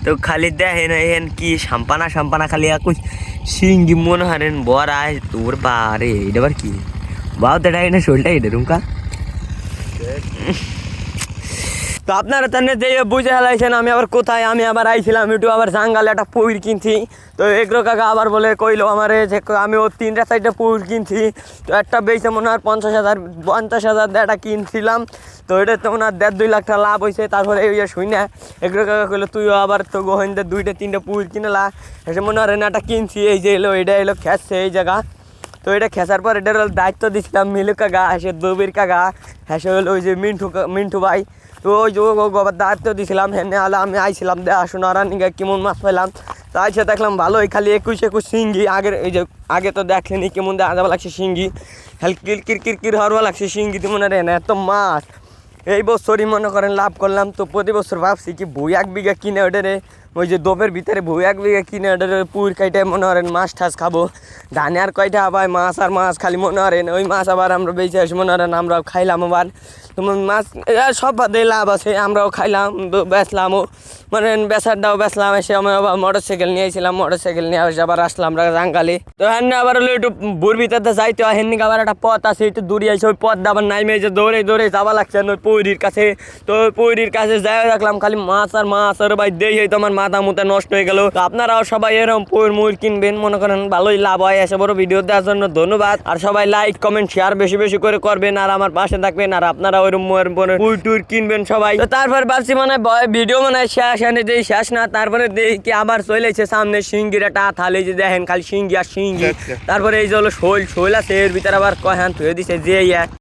তো খালি দেখেন হেন কি সাম্পানা সাম্পানা খালি কুछ সিঙ্গি মনে হারেন বর আয় তোর বারে এটা আবার কি বাও দেটা এনে শোলটা এটা রুমকা তো আপনারা তাহলে যে বুঝে হেলাইছেন আমি আবার কোথায় আমি আবার আইছিলাম একটু আবার জাঙ্গালে একটা পুকুর কিনছি তো এগ্রো কাকা আবার বলে কইলো আমারে যে আমি ও 3টা 4টা পুকুর কিনছি তো একটা বেচে মনে হয় 50,000 দিয়ে একটা কিনছিলাম তো এটা তো মনে হয় 1.5-2 লাখ টাকা লাভ হয়েছে তারপরে এই শুই না এগ্রো কাকা কইলো তুইও আবার তো গোহেন্দে 2টা 3টা পুকুর কিনলা এসে মনে হয় একটা কিনছি এই যে এলো এটা এলো খেসছে এই জায়গা তো এটা খেসার পর এটার দায়িত্ব দিয়েছিলাম মিলু কাকা হেসে দবির কাকা হেসে হলো ওই যে মিন্টু ভাই তো ওই যে গোবার দায়িত্ব দিয়েছিলাম হেনে হলে আমি আইছিলাম দেখাশোনা রানিকে কেমন মাছ পেলাম তো আইসে দেখলাম ভালোই খালি 21 শিঙ্গি আগের এই যে আগে তো দেখলেনি কেমন দেখা যাওয়া লাগছে শিঙ্গি খালি কিরকির হওয়া লাগছে শিঙ্গিতে মনে রে না এত মাছ এই বছরই মনে করেন লাভ করলাম তো প্রতি বছর ভাবছি কি বই 1 বিঘা কিনে ওটারে ওই যে দোপের ভিতরে বই 1 বিঘা কিনে ওটারে পুর কাইটে মনে করেন মাছ ঠাস খাবো ধানে আর কয়টা আবার মাছ আর মাছ খালি মনে করেন ওই মাছ আবার আমরা বেঁচে আসি মনে করেন আমরাও খাইলাম আবার তোমার মাছ সব বাদে লাভ আছে আমরাও খাইলাম বেচলামও মানে বেচারটাও বেচলাম এসে আমি আবার মোটরসাইকেল নিয়েছিলাম মোটরসাইকেল নিয়ে এসে আবার আসলাম রাঙ্গালি তো হ্যাঁ আবার হলো একটু বুর ভিতরে যাইতে হয় হেন আবার একটা পথ আছে একটু দূরে আছে ওই পথ আবার নাইমে যে দৌড়ে দৌড়ে যাওয়া লাগছে ওই পৌরির কাছে তো ওই পৌরির কাছে যাই রাখলাম খালি মাছ আর ভাই দেই তো আমার মাথা মুথা নষ্ট হয়ে গেল তো আপনারাও সবাই এরকম পৌর মুর কিনবেন মনে করেন ভালোই লাভ হয় এসে বড় ভিডিও দেওয়ার জন্য ধন্যবাদ আর সবাই লাইক কমেন্ট শেয়ার বেশি বেশি করে করবেন আর আমার পাশে থাকবেন আর আপনারা ওইরকম টুর কিনবেন সবাই তো তারপর ভাবছি মানে ভিডিও মানে শেষ এনে দেই শেষ না তারপরে দেখি আবার চলেছে সামনে শিঙ্গির একটা থালে যে দেখেন খালি শিঙ্গি আর শিঙ্গি তারপরে এই যে হলো শোল আছে এর ভিতরে আবার কহান থুয়ে দিছে যে